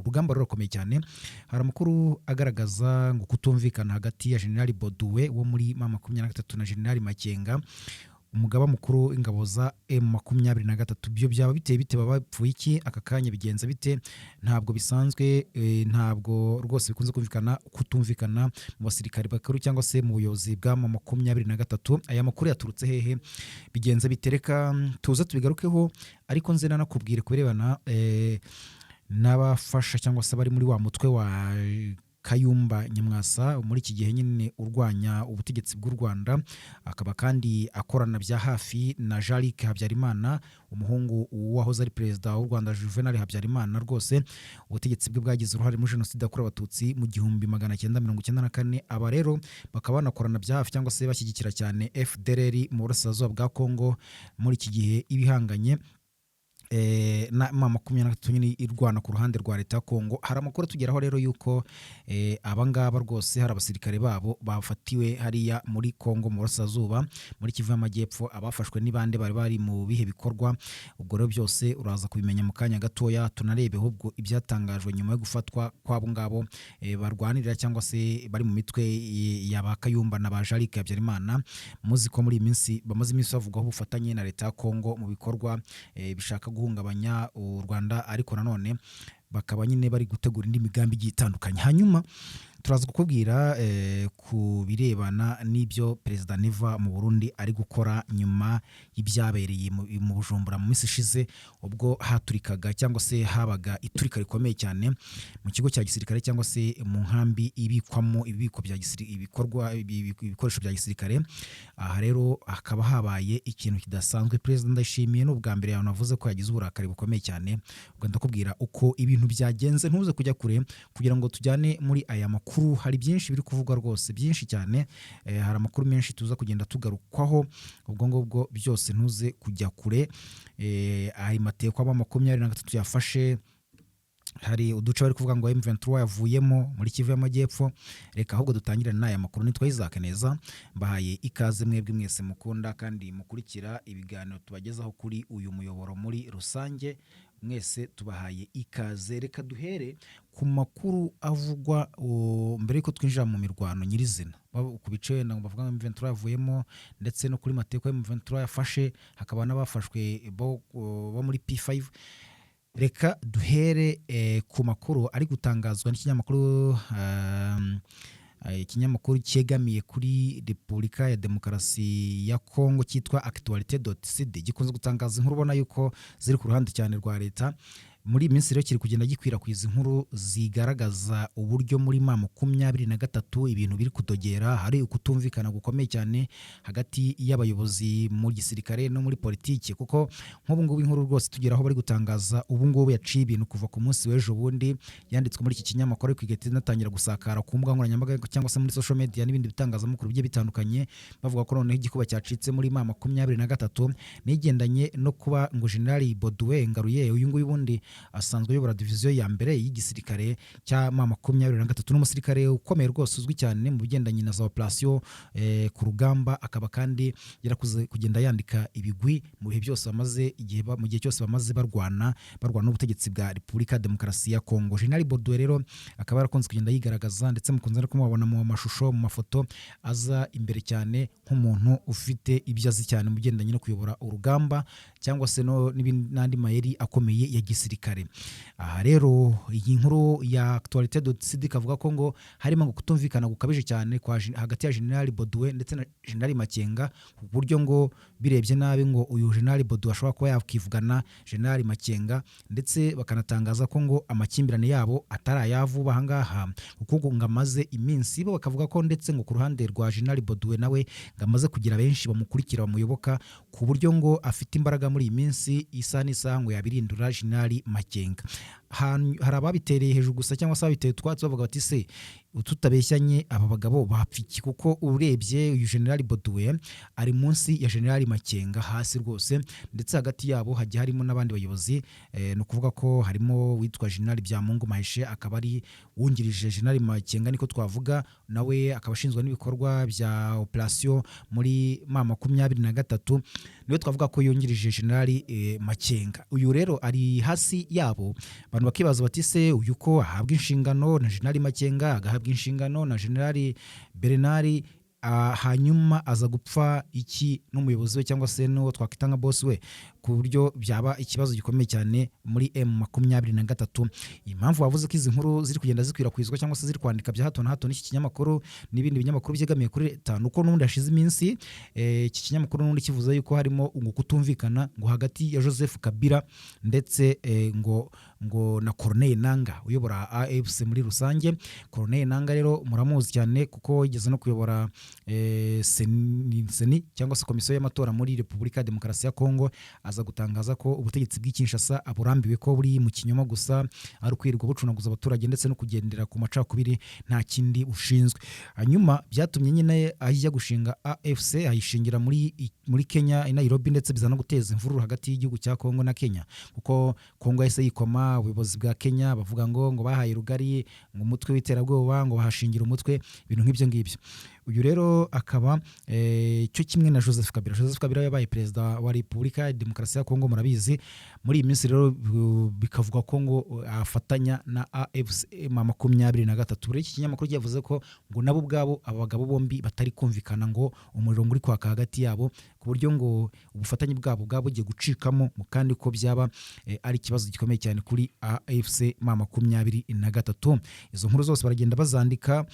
urugamba rurakomeye cyane. Hari amakuru agaragaza ngo kutumvikana hagati ya General Baudouin wo muri M23 na General Makenga, umugaba mukuru w'ingabo za M23. Byo byaba biteye bite, baba bapfuye iki aka kanya, bigenza bite? Ntabwo bisanzwe, ntabwo rwose bikunze kutumvikana mu basirikare bakuru cyangwa se mu buyobozi bwa M23. Aya makuru yaturutse hehe, bigenza bitereka tuza tubigarukeho, ariko nze nanakubwire kubirebana n'abafasha cyangwa se bari muri wa mutwe wa Kayumba Nyamwasa muri iki gihe nyine urwanya ubutegetsi bw'u Rwanda, akaba kandi akorana bya hafi na Jean-Luc Habyarimana, umuhungu wahoze ari perezida w'u Rwanda Juvenal Habyarimana. Rwose ubutegetsi bwe bwagize uruhare muri jenoside yakorewe abatutsi mu 1994. Aba rero bakaba banakorana bya hafi cyangwa se bashyigikira cyane FDLR mu burasirazuba bwa Kongo muri iki gihe ibihanganye na M23 nyine irwana ku ruhande rwa leta ya Kongo. Hari amakuru tugeraho rero yuko abangaba rwose hari abasirikare babo bafatiwe hariya muri Kongo mu burasirazuba muri Kivu y'Amajyepfo. Abafashwe n'ibande bari mu bihe bikorwa, ubwo rero byose uraza kubimenya mu kanya gatoya. Tunarebe ahubwo ibyatangajwe nyuma yo gufatwa kw'abo ngabo barwanirira cyangwa se bari mu mitwe y'aba Kayumba na ba Jean-Luc Habyarimana. Muzi ko muri iyi minsi bamaze iminsi bavugwaho ubufatanye na leta ya Kongo mu bikorwa bishaka guhungabanya u Rwanda, ariko nanone bakaba nyine bari gutegura indi migambi igiye itandukanye. Hanyuma turaza kukubwira ku birebana n'ibyo Perezida Neva mu Burundi ari gukora nyuma y'ibyabereye mu Bujumbura mu minsi ishize, ubwo haturikaga cyangwa se habaga iturika rikomeye cyane mu kigo cya gisirikare cyangwa se mu nkambi ibikwamo ibibiko bya ibikoresho bya gisirikare. Aha rero hakaba habaye ikintu kidasanzwe. Perezida Ndayishimiye n'ubwa mbere yanavuze ko yagize uburakari bukomeye cyane, ubwo ndakubwira uko ibintu byagenze. Ntuze kujya kure kugira ngo tujyane muri aya makuru. Hari byinshi biri kuvugwa rwose, byinshi cyane. Hari amakuru menshi tuza kugenda tugarukwaho, ubwo ngubwo byose ntuze kujya kure. Hari mateko aba 23 yafashe, hari uduce bari kuvuga ngo M23 yavuyemo muri Kivu y'Amajyepfo. Reka ahubwo dutangire n'aya makuru. Nitwa Isaac Neza, mbahaye ikaze mwebwe mwese mukunda kandi mukurikira ibiganiro tubagezaho kuri uyu muyoboro muri rusange. Mwese tubahaye ikaze. Reka duhere ku makuru avugwa mbere yuko twinjira mu mirwano nyirizina, ku bice wenda bavuga ngo M23 yavuyemo, ndetse no kuri mateko M23 yafashe, hakaba n'abafashwe bo muri P5. Reka duhere ku makuru ari gutangazwa ikinyamakuru cyegamiye kuri Repubulika ya Demokarasi ya Kongo cyitwa Actualité.cd, gikunze gutangaza inkuru ubona yuko ziri ku ruhande cyane rwa leta. Muri iyi minsi rero kiri kugenda gikwirakwiza inkuru zigaragaza uburyo muri M23 ibintu biri kudogera, hari ukutumvikana gukomeye cyane hagati y'abayobozi mu gisirikare no muri politiki. Kuko nk'ubu ngubu inkuru rwose tugeraho bari gutangaza ubu ngubu yaciye ibintu kuva ku munsi w'ejo bundi, yanditswe muri iki kinyamakuru kwigete natangira gusakara ku mbuga nkoranyambaga cyangwa se muri social media n'ibindi bitangazamakuru bigiye bitandukanye, bavuga ko noneho igikuba cyacitse muri M23 nigendanye no kuba ngo General Baudouin Ngaruye, uyu nguyu bundi asanzwe yobora diviziyo ya mbere y'igisirikare cya M23, n'umusirikare ukomeye rwose uzwi cyane mu bigendanye na za operation ku rugamba. Akaba kandi yarakuze kugenda yandika ibigwi mu bihe byose bamaze mu gihe cyose bamaze barwana n'ubutegetsi bwa Repubulika ya Demokarasi ya Kongo. General Baudouin rero akaba yarakunze kugenda yigaragaza, ndetse mukunze no kumubona mu mashusho, mu mafoto, aza imbere cyane nk'umuntu ufite ibyo azi cyane mu bigendanye no kuyobora urugamba cyangwa se n'andi mayeri akomeye ya gisirikare. Aha rero iyi nkuru ya Actualité.cd kavuga ko ngo harimo ngo kutumvikana gukabije cyane hagati ya General Baudouin ndetse na General Makenga, ku buryo ngo birebye nabi ngo uyu General Baudouin ashobora kuba yakivugana General Makenga, ndetse bakanatangaza ko ngo amakimbirane yabo atarayavuba ahangaha kuko ngo amaze iminsi. Bo bakavuga ko ndetse ngo ku ruhande rwa General Baudouin nawe ngamaze kugira benshi bamukurikira bamuyoboka, ku buryo ngo afite imbaraga muri iyi minsi isa n'isaha ngo yabirindura General Makenga. Hari ababitereye hejuru gusa cyangwa se ababiteye twatsi bavuga bati se tutabeshyanye aba bagabo bapfiki, kuko urebye uyu General Baudouin ari munsi ya General Makenga hasi rwose, ndetse hagati yabo hagiye harimo n'abandi bayobozi. No kuvuga ko harimo witwa General Byamungu Mahishe, akaba ari wungirije General Makenga niko twavuga, nawe akaba ashinzwe n'ibikorwa bya operation muri M23. Niwe twavuga ko yungirije Generali Makenga. Uyu rero ari hasi yabo, abantu bakibaza bati se uyu ko ahabwa inshingano na Generali Makenga, agahabwa inshingano na Generali Bernard, hanyuma aza gupfa iki n'umuyobozi we cyangwa se n'uwo twakwita nka boss we, ku buryo byaba ikibazo gikomeye cyane muri M23. Impamvu wavuze ko izi nkuru ziri kugenda zikwirakwizwa cyangwa se ziri kwandika bya hato na hato n'iki kinyamakuru n'ibindi binyamakuru byegamiye kuri leta, nuko n'ubundi hashize iminsi iki kinyamakuru n'ubundi kivuze yuko harimo ngo kutumvikana ngo hagati ya Joseph Kabila ndetse ngo na Corneille Nangaa uyobora AFC muri rusange. Corneille Nangaa rero muramuzi cyane kuko yigeze no kuyobora seni cyangwa se komisiyo y'amatora muri Repubulika ya Demokarasi ya Kongo, aza gutangaza ko ubutegetsi bw'Kinshasa aburambiwe, ko buri mu kinyoma gusa, ari ukwirirwa bucunaguza abaturage ndetse no kugendera ku macakubiri, nta kindi ushinzwe. Hanyuma byatumye nyine ajya gushinga AFC, ayishingira muri Kenya i Nairobi, ndetse biza no guteza imvururu hagati y'igihugu cya Kongo na Kenya, kuko Kongo yahise yikoma ubuyobozi bwa Kenya bavuga ngo bahaye rugari ngo umutwe w'iterabwoba, ngo bahashingira umutwe, ibintu nk'ibyo ngibyo. Uyu rero akaba cyo kimwe na Joseph Kabila. Joseph Kabila yabaye perezida wa Repubulika ya Demokarasi ya Kongo, murabizi. Muri iyi minsi rero bikavuga ko ngo afatanya na AFC M23. Iki kinyamakuru cyavuze ko ngo nabo ubwabo abagabo bombi batari kumvikana, ngo umuriro nguri kwaka hagati yabo, ku buryo ngo ubufatanye bwabo bugiye gucikamo, kandi ko byaba ari ikibazo gikomeye cyane kuri AFC M23. Izo nkuru zose baragenda bazandika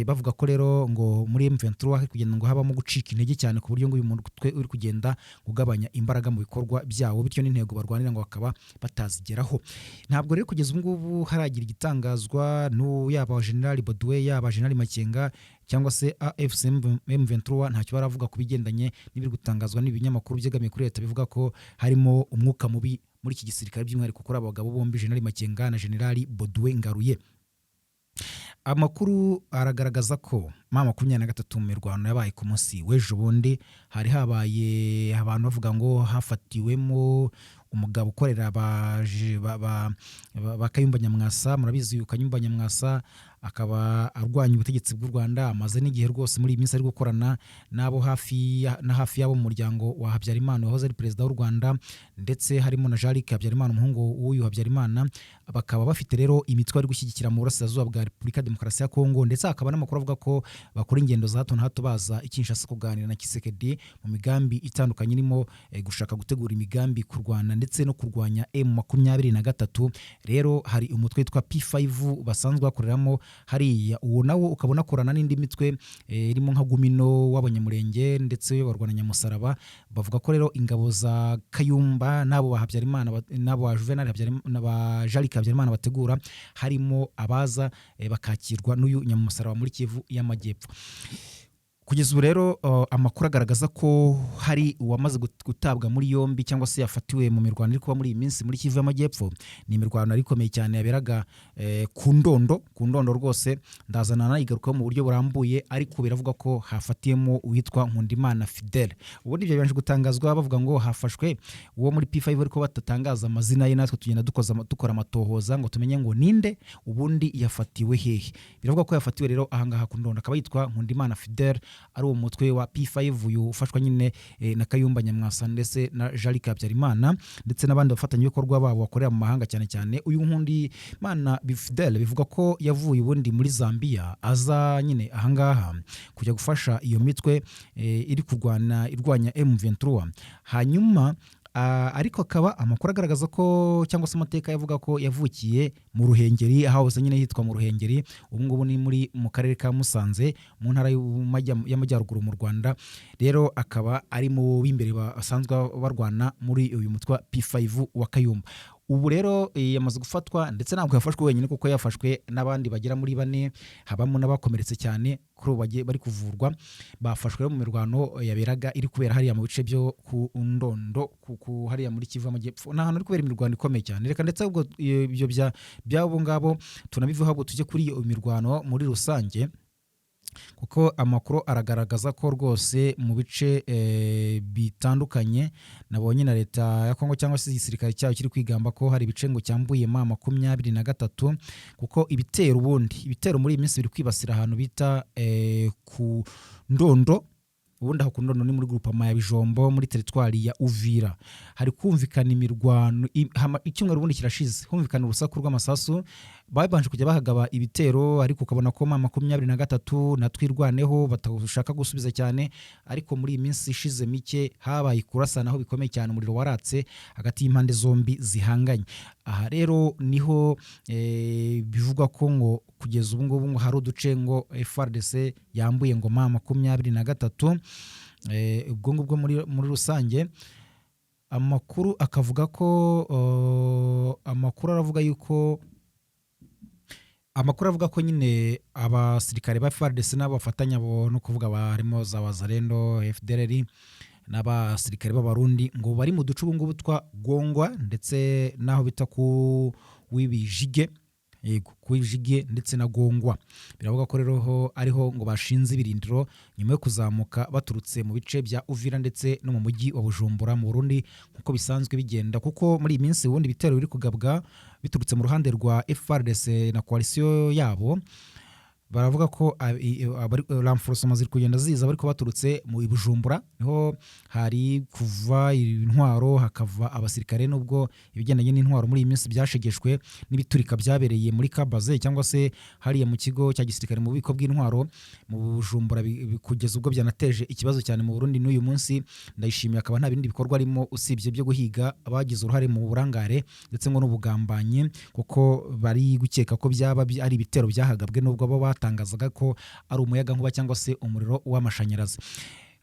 bavuga ko rero ngo muri M23 hari kugenda ngo habamo gucika intege cyane, ku buryo ngo uyu mutwe uri kugenda ugabanya imbaraga mu bikorwa byawo, bityo n'intego barwanira ngo bakaba batazigeraho. Ntabwo rero kugeza ubu ngubu haragira igitangazwa yaba General Baudouin yaba General Makenga cyangwa se AFC M23, ntacyo baravuga ku bigendanye n'ibiri gutangazwa n'ibinyamakuru byegamiye kuri leta bivuga ko harimo umwuka mubi muri iki gisirikare, by'umwihariko kuri abagabo bombi General Makenga na General Baudouin Ngaruye. Amakuru aragaragaza ko M23 mu mirwano yabaye ku munsi w'ejo bundi, hari habaye abantu bavuga ngo hafatiwemo umugabo ukorera ba Kayumba Nyamwasa. Murabizi Kayumba Nyamwasa akaba arwanya ubutegetsi bw'u Rwanda, amaze n'igihe rwose muri iyi minsi ari gukorana nabo hafi yabo mu muryango wa Habyarimana wahoze ari perezida w'u Rwanda, ndetse harimo na Jean-Luc Habyarimana umuhungu w'uyu Habyarimana. Bakaba bafite rero imitwe ari gushyigikira mu burasirazuba bwa Repubulika ya Demokarasi ya Kongo, ndetse hakaba n'amakuru avuga ko bakora ingendo za hato na hato baza i Kinshasa kuganira na Tshisekedi mu migambi itandukanye, irimo gushaka gutegura imigambi kurwana ndetse no kurwanya M23. Rero hari umutwe witwa P5 basanzwe bakoreramo hariya, uwo nawo ukabona korana n'indi mitwe irimo nka Gumino w'Abanyamurenge ndetse barwana Nyamusaraba. Bavuga ko rero ingabo za Kayumba nabo ba Habyarimana nabo ba Juvenal Habyarimana ba Jean-Luc Habyarimana bategura, harimo abaza bakakirwa n'uyu Nyamusaraba muri Kivu y'Amajyepfo. Kugeza ubu rero amakuru agaragaza ko hari uwamaze gutabwa muri yombi cyangwa se yafatiwe mu mirwano iri kuba muri iyi minsi muri Kivu y'Amajyepfo. Ni imirwano ikomeye cyane yaberaga ku ndondo rwose, ndazana nayigarukaho mu buryo burambuye, ariko biravuga ko hafatiyemo uwitwa Nkundimana Fidèle. Ubundi ibyo byaje gutangazwa bavuga ngo hafashwe uwo muri P5, ariko batatangaza amazina ye, natwe tugenda dukora amatohoza ngo tumenye ngo ninde ubundi yafatiwe hehe. Biravuga ko yafatiwe rero ahangaha ku ndondo, akaba yitwa Nkundimana Fidèle, ari uwo mutwe wa P5 uyu ufashwa nyine na Kayumba Nyamwasa ndetse na Jean-Luc Habyarimana ndetse n'abandi bafatanyabikorwa babo bakorera mu mahanga cyane cyane. Uyu Nkundimana Fidèle bivuga ko yavuye ubundi muri Zambia, aza nyine ahangaha kujya gufasha iyo mitwe iri irwanya M23. Hanyuma ariko akaba amakuru agaragaza ko cyangwa se amateka yavuga ko yavukiye mu Ruhengeri, aho nyine hitwa mu Ruhengeri. Ubu ngubu ni mu karere ka Musanze mu ntara y'Amajyaruguru mu Rwanda. Rero akaba ari mu b'imbere basanzwe barwana muri uyu mutwe wa P5 wa Kayumba. Ubu rero yamaze gufatwa, ndetse ntabwo yafashwe wenyine kuko yafashwe n'abandi bagera muri 4, habamo n'abakomeretse cyane kuri ubu bari kuvurwa. Bafashwe mu mirwano yaberaga iri kubera hariya mu bice byo ku ndondo hariya muri Kivu y'Amajyepfo, n'ahantu ari kubera imirwano ikomeye cyane. Reka ndetse ubwo ibyo byabo ngabo tunabivuga, ahubwo tujye kuri iyo mirwano muri rusange, kuko amakuru aragaragaza ko rwose mu bice bitandukanye nabonye na leta ya Kongo cyangwa se igisirikare cyayo kiri kwigamba ko hari ibice ngo cyambuye M23, kuko ibitero muri iyi minsi biri kwibasira ahantu bita ku ndondo ubundi aho kunono ni muri groupement ya Bijombo muri teritwari ya Uvira hari kumvikana imirwano icyumweru ubundi kirashize humvikana urusaku rw'amasasu babanje kujya bahagaba ibitero ariko ukabona ko mama 23 natwirwaneho batashaka gusubiza cyane ariko muri iyi minsi ishize mike habaye kurasana aho bikomeye cyane umuriro waratse hagati y'impande zombi zihanganye. Aha rero niho bivugwa ko ngo kugeza ubu ngubu ngo hari uduce ngo FARDC yambuye ngo mama 23 ubwo ngubwo muri rusange. Amakuru akavuga ko amakuru aravuga ko nyine abasirikare ba FARDC n'abafatanya bo no kuvuga barimo za Wazalendo FDLR n'abasirikare b'abarundi ngo bari mu duce ngubu twa Gongwa ndetse naho bita ku Wibijige Kwijige ndetse na Gongwa. Biravuga ko rero ariho ngo bashinze ibirindiro nyuma yo kuzamuka baturutse mu bice bya Uvira ndetse no mu mujyi wa Bujumbura mu Burundi nkuko bisanzwe bigenda, kuko muri iyi minsi ubundi bitero biri kugabwa biturutse mu ruhande rwa FARDC na coalition yabo. Baravuga ko renforcement ziri kugenda ziza bariko baturutse mu Bujumbura niho hari kuva intwaro hakava abasirikare, nubwo ibigendanye n'intwaro muri iyi minsi byashegeshwe n'ibiturika byabereye muri Kabaze cyangwa se hariya mu kigo cya gisirikare mu bubiko bw'intwaro mu Bujumbura kugeza ubwo byanateje ikibazo cyane mu Burundi n'uyu munsi. Ndayishimiye akaba nta bindi bikorwa arimo usibye byo guhiga abagize uruhare mu burangare ndetse ngo n'ubugambanyi, kuko bari gukeka ko byaba ari ibitero byahagabwe nubwo abo batangazaga ko ari umuyaga nkuba cyangwa se umuriro w'amashanyarazi.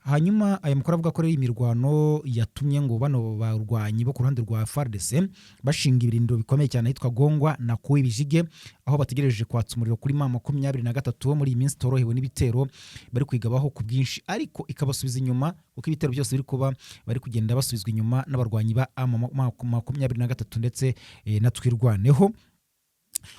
Hanyuma aya makuru avuga ko rero imirwano yatumye ngo bano barwanyi bo ku ruhande rwa FARDC bashinga ibirindiro bikomeye cyane hitwa Gongwa na Kwijige, aho bategereje kwatsa umuriro kuri mama 23 muri iyi minsi torohewe n'ibitero bari kwigabaho ku bwinshi, ariko ikabasubiza inyuma uko ibitero byose biri kuba bari kugenda basubizwa inyuma n'abarwanyi ba 23 ndetse na twirwaneho.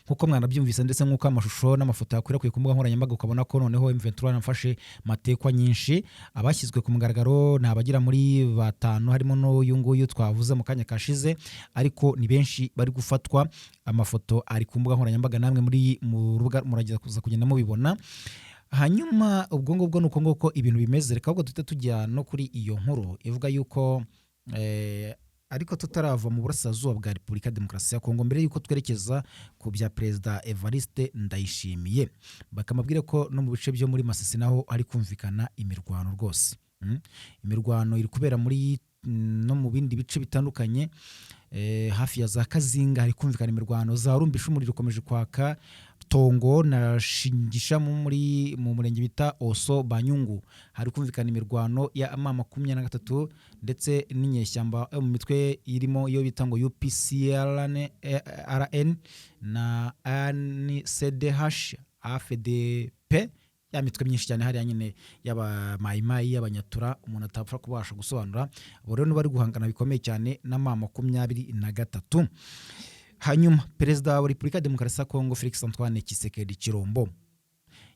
Nkuko mwanabyumvise ndetse nkuko amashusho n'amafoto yakwirakwiye ku mbuga nkoranyambaga ukabona ko noneho M23 nafashe matekwa nyinshi. Abashyizwe ku mugaragaro ni abagera muri 5 harimo n'uyu nguyu twavuze mu kanya kashize, ariko ni benshi bari gufatwa. Amafoto ari ku mbuga nkoranyambaga namwe mu rubuga muragiza kuza kugenda mubibona. Hanyuma ubwo ngubwo nuko ngoko ibintu bimeze. Reka ahubwo tujye tujya no kuri iyo nkuru ivuga yuko ariko tutarava mu burasirazuba bwa Repubulika Demokarasi ya Kongo mbere yuko twerekeza ku bya Perezida Evariste Ndayishimiye, bakamabwira ko no mu bice byo muri Masisi naho ari kumvikana imirwano rwose. Imirwano iri kubera muri no mu bindi bice bitandukanye, hafi ya za Kazinga hari kumvikana imirwano, za Rumbisha umuriro ukomeje kwaka, Tongo na Shingisha mu murenge bita Oso Banyungu hari kumvikana imirwano ya mama 23 ndetse n'inyeshyamba mu mitwe irimo iyo bita ngo UPCRN na ANCDH AFDP, ya mitwe myinshi cyane hari nyine yaba mayimayi y'abanyatura umuntu atapfa kubasha gusobanura. Abo rero bari guhangana bikomeye cyane na mama 23. Hanyuma Perezida wa Repubulika Demokarasi ya Kongo Felix Antoine Tshisekedi Chilombo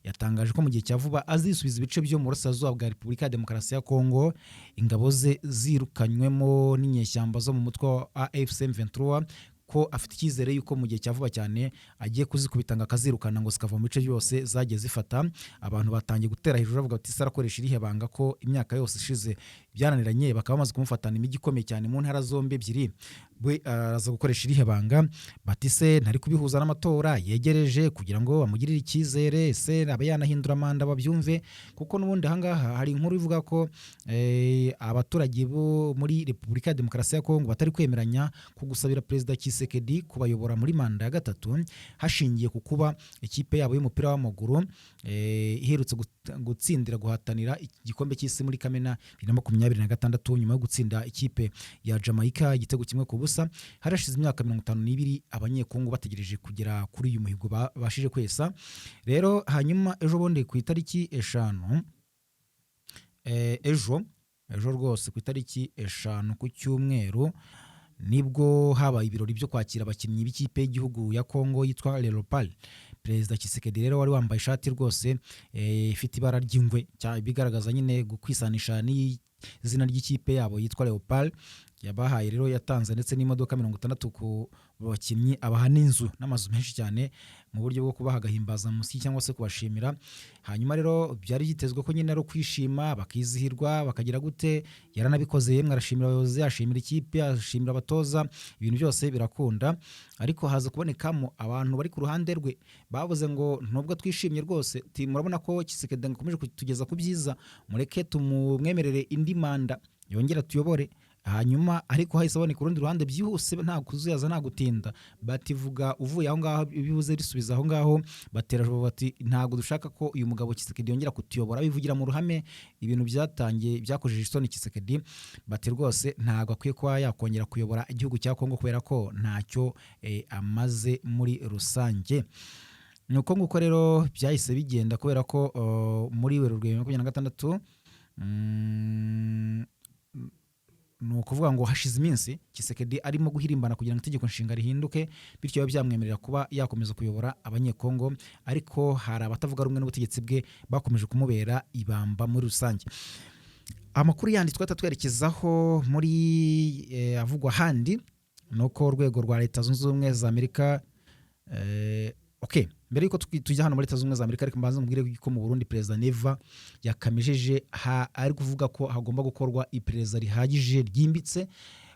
yatangaje ko mu gihe cya vuba azisubiza ibice byo mu burasirazuba bwa Repubulika Demokarasi ya Kongo ingabo ze zirukanywemo n'inyeshyamba zo mu mutwe wa AFC M23, ko afite icyizere yuko mu gihe cya vuba cyane agiye kuzikubitanga akazirukana ngo zikava mu bice byose zagiye zifata. Abantu batangiye gutera hejuru bavuga ati sarakoresha irihe banga ko imyaka yose ishize byananiranye, bakaba bamaze kumufatana imijyi ikomeye cyane mu ntara zombi ebyiri, we araza gukoresha irihe banga. Batise ntari kubihuza n'amatora yegereje kugira ngo bamugirire icyizere, se aba yanahindura manda babyumve, kuko n'ubundi ahangaha hari inkuru ivuga ko abaturage bo muri Repubulika ya Demokarasi ya Kongo batari kwemeranya ku gusabira Perezida Tshisekedi kubayobora muri manda ya gatatu, hashingiye ku kuba ikipe yabo y'umupira w'amaguru iherutse gutsindira guhatanira igikombe cy'isi muri Kamena 2026 nyuma yo gutsinda ikipe ya Jamaica igitego kimwe ku busa. Harashize imyaka 52 abanyekongo bategereje kugera kuri uyu muhigo bashije kwesa. Rero hanyuma ejo bonde ku itariki 5 ejo rwose ku itariki 5 ku cyumweru nibwo habaye ibirori byo kwakira abakinnyi b'ikipe y'igihugu ya Kongo yitwa Leopard. Perezida Tshisekedi rero wari wambaye ishati rwose ifite ibara ry'ingwe bigaragaza nyine gukwisanisha n'izina ry'ikipe yabo yitwa Leopard. Yabahaye rero yatanze ndetse n'imodoka 60 bakinnyi abaha n'inzu n'amazu menshi cyane mu buryo bwo kubaha agahimbazamusyi cyangwa se kubashimira. Hanyuma rero byari byitezwe ko nyine ari ukwishima bakizihirwa bakagira gute, yaranabikoze yemwe arashimira abayobozi, ashimira ikipe, ashimira abatoza, ibintu byose birakunda. Ariko haza kubonekamo abantu bari ku ruhande rwe bavuze ngo nubwo twishimye rwose murabona ko Tshisekedi akomeje kutugeza ku byiza, mureke tumumwemerere indi manda yongera tuyobore. Hanyuma ariko hahise haboneka urundi ruhande byihuse nta kuzuyaza nta gutinda, bativuga uvuye aho ngaho bibuze risubiza aho ngaho, batera bati ntabwo dushaka ko uyu mugabo Tshisekedi yongera kutuyobora, bivugira mu ruhame ibintu byatangiye byakojeje isoni Tshisekedi, bati rwose ntabwo akwiye kuba yakongera kuyobora igihugu cya Kongo kubera ko ntacyo amaze muri rusange. Nuko nguko rero byahise bigenda kubera ko muri Werurwe 2026 ni ukuvuga ngo hashize iminsi Tshisekedi arimo guhirimbana kugira ngo itegeko nshinga rihinduke, bityo biba byamwemerera kuba yakomeza kuyobora abanyekongo. Ariko hari abatavuga rumwe n'ubutegetsi bwe bakomeje kumubera ibamba muri rusange. Amakuru yandi twata twerekezaho muri avugwa handi nuko urwego rwa Leta Zunze Ubumwe za Amerika mbere yuko tujya hano muri Leta Zunze Ubumwe za Amerika, ariko mbanza mubwire ko mu Burundi Perezida Neva yakamejeje ari kuvuga ko hagomba gukorwa iperereza rihagije ryimbitse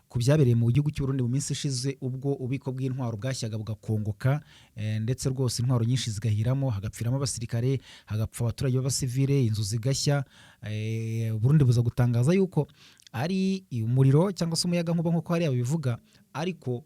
ku byabereye mu gihugu cy'u Burundi mu minsi ishize, ubwo ubiko bw'intwaro bwashyaga bugakongoka, ndetse rwose intwaro nyinshi zigahiramo, hagapfiramo abasirikare, hagapfa abaturage b'abasivile, inzu zigashya. Burundi buza gutangaza yuko ari umuriro cyangwa se umuyaga nkuba nk'uko hariya bivuga, ariko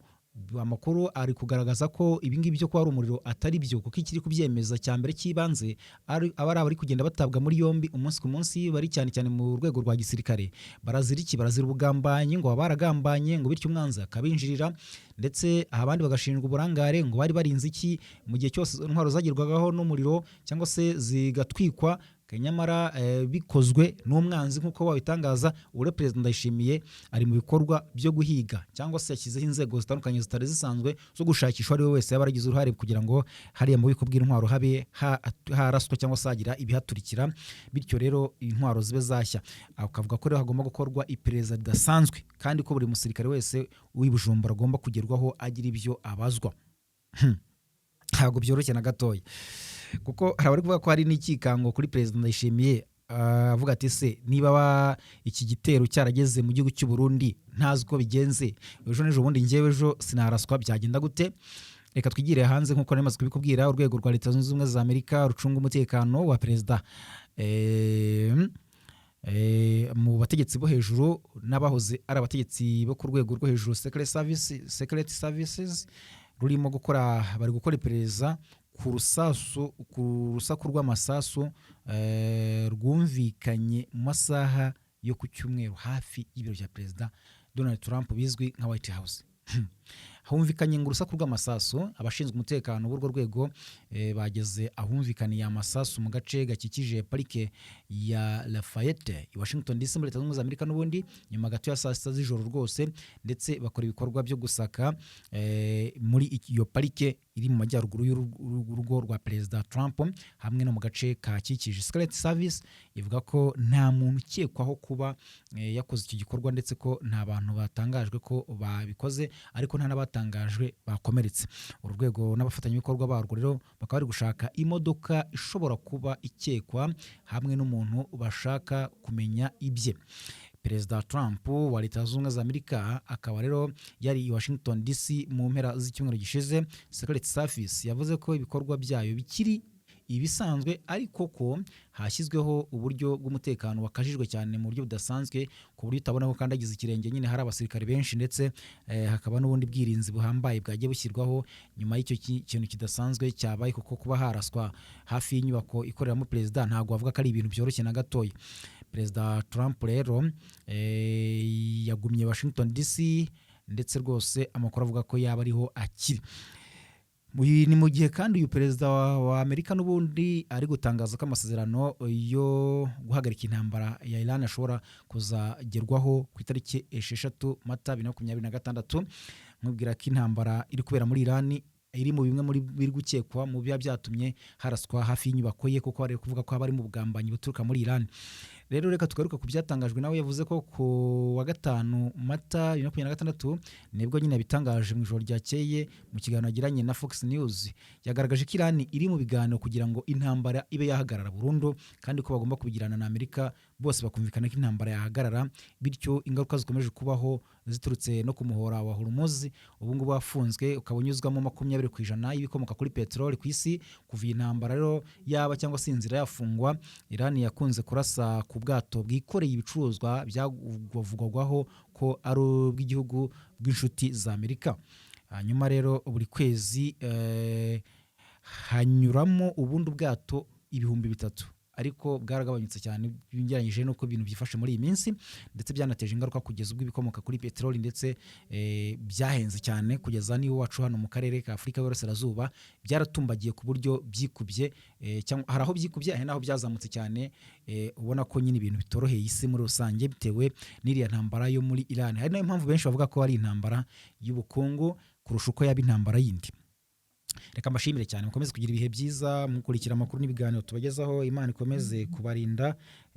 amakuru ari kugaragaza ko ibingibi byo kuba ari umuriro atari byo, kuko ikiri kubyemeza cya mbere cy'ibanze abari kugenda batabwa muri yombi umunsi ku munsi, bari cyane cyane mu rwego rwa gisirikare. Barazira ubugambanyi, ngo baragambanye, ngo bityo umwanzi akabinjirira, ndetse abandi bagashinjwa uburangare, ngo bari barinze iki mu gihe cyose intwaro zagirwagaho n'umuriro cyangwa se zigatwikwa, nyamara bikozwe n'umwanzi nk'uko babitangaza. Ure Perezida Ndayishimiye ari mu bikorwa byo guhiga cyangwa se yashyizeho inzego zitandukanye zitari zisanzwe zo gushakisha ari we wese yaba yaragize uruhare kugira ngo hariya mu bubiko bw'intwaro habe haraswa cyangwa se hagira ibihaturikira, bityo rero intwaro zibe zashya. Akavuga ko rero hagomba gukorwa iperereza ridasanzwe, kandi ko buri musirikare wese w'Ibujumbura agomba kugerwaho agira ibyo abazwa. Ntabwo byoroshye na gatoya, kuko hari kuvuga ko hari n'ikikango kuri Perezida Ndayishimiye, avuga ati se niba iki gitero cyarageze mu gihugu cy'u Burundi ntazi uko bigenze, ejo n'ejo bundi njyewe ejo sinaraswa, byagenda gute? Reka twigire hanze nk'uko namaze kubikubwira. Urwego rwa Leta Zunze Ubumwe za Amerika rucunga umutekano wa perezida mu bategetsi bo hejuru n'abahoze ari abategetsi bo ku rwego rwo hejuru, Secret Services, bari gukora iperereza ku rusaku rw'amasasu rwumvikanye mu masaha yo ku cyumweru hafi y'ibiro bya Perezida Donald Trump bizwi nka White House. Humvikanye ngo urusaku rw'amasasu, abashinzwe umutekano b'urwo rwego bageze ahumvikaniye amasasu mu gace gakikije parike ya Lafayette i Washington DC muri Leta Zunze Ubumwe za Amerika, n'ubundi nyuma gato ya saa sita z'ijoro rwose, ndetse bakora ibikorwa byo gusaka muri iyo parike iri mu majyaruguru y'urugo rwa Perezida Trump hamwe no mu gace kakikije. Secret Service ivuga ko nta muntu ukekwaho kuba yakoze iki gikorwa, ndetse ko nta bantu batangajwe ko babikoze, ariko nta n'abatangajwe bakomeretse. Uru rwego n'abafatanyabikorwa barwo rero bakaba bari gushaka imodoka ishobora kuba ikekwa hamwe n'umuntu bashaka kumenya ibye. Perezida Trump wa Leta Zunze Ubumwe za Amerika akaba rero yari i Washington DC mu mpera z'icyumweru gishize. Secret Service yavuze ko ibikorwa byayo bikiri ibisanzwe, ariko ko hashyizweho uburyo bw'umutekano wakajijwe cyane mu buryo budasanzwe, ku buryo utabona ko kandi agize ikirenge nyine hari abasirikare benshi, ndetse hakaba n'ubundi bwirinzi buhambaye bwagiye bushyirwaho nyuma y'icyo kintu kidasanzwe cyabaye, kuko kuba haraswa hafi y'inyubako ikoreramo perezida ntabwo bavuga ko ari ibintu byoroshye na gatoya. Perezida Trump rero yagumye Washington DC, ndetse rwose amakuru avuga ko yaba ariho akiri. Ni mu gihe kandi uyu perezida wa Amerika n'ubundi ari gutangaza ko amasezerano yo guhagarika intambara ya Iran ashobora kuzagerwaho ku itariki 6 Mata 2026. Mubwira ko intambara iri kubera muri Iran iri mu bimwe muri biri gukekwa mu bya byatumye haraswa hafi y'inyubako ye, kuko bari kuvuga ko bari mu bugambanyi buturuka muri Iran. rero reka tugaruka ku byatangajwe nawe yavuze ko ku wa gatanu Mata 2026 nibwo nyine yabitangaje mu ijoro ryakeye mu kiganiro yagiranye na Fox News. Yagaragaje ko Iran iri mu biganiro kugira ngo intambara ibe yahagarara burundu kandi ko bagomba kubigirana na Amerika bose bakumvikana ko intambara yahagarara, bityo ingaruka zikomeje kubaho ziturutse no ku muhora wa Hormuz ubu ngubu wafunzwe ukaba unyuzwamo 20% y'ibikomoka kuri peteroli ku isi. Kuva iyi ntambara rero yaba cyangwa se inzira yafungwa, Iran yakunze kurasa ku bwato bwikoreye ibicuruzwa byavugwagaho ko ari ubw'igihugu bw'inshuti za Amerika. Hanyuma rero buri kwezi hanyuramo ubundi bwato 3,000 ariko bwaragabanyutse cyane bingeranyije nuko ibintu byifashe muri iyi minsi, ndetse byanateje ingaruka kugeza ubwo ibikomoka kuri peteroli ndetse byahenze cyane kugeza niho wacu hano mu karere ka Afurika y'Uburasirazuba byaratumbagiye ku buryo byikubye, cyangwa hari aho byikubye hari naho byazamutse cyane. Ubona ko nyine ibintu bitoroheye isi muri rusange bitewe n'iriya ntambara yo muri Iran. Hari nayo mpamvu benshi bavuga ko ari intambara y'ubukungu kurusha uko yaba intambara yindi. Reka mbashimire cyane, mukomeze kugira ibihe byiza mukurikira amakuru n'ibiganiro tubagezaho. Imana ikomeze kubarinda.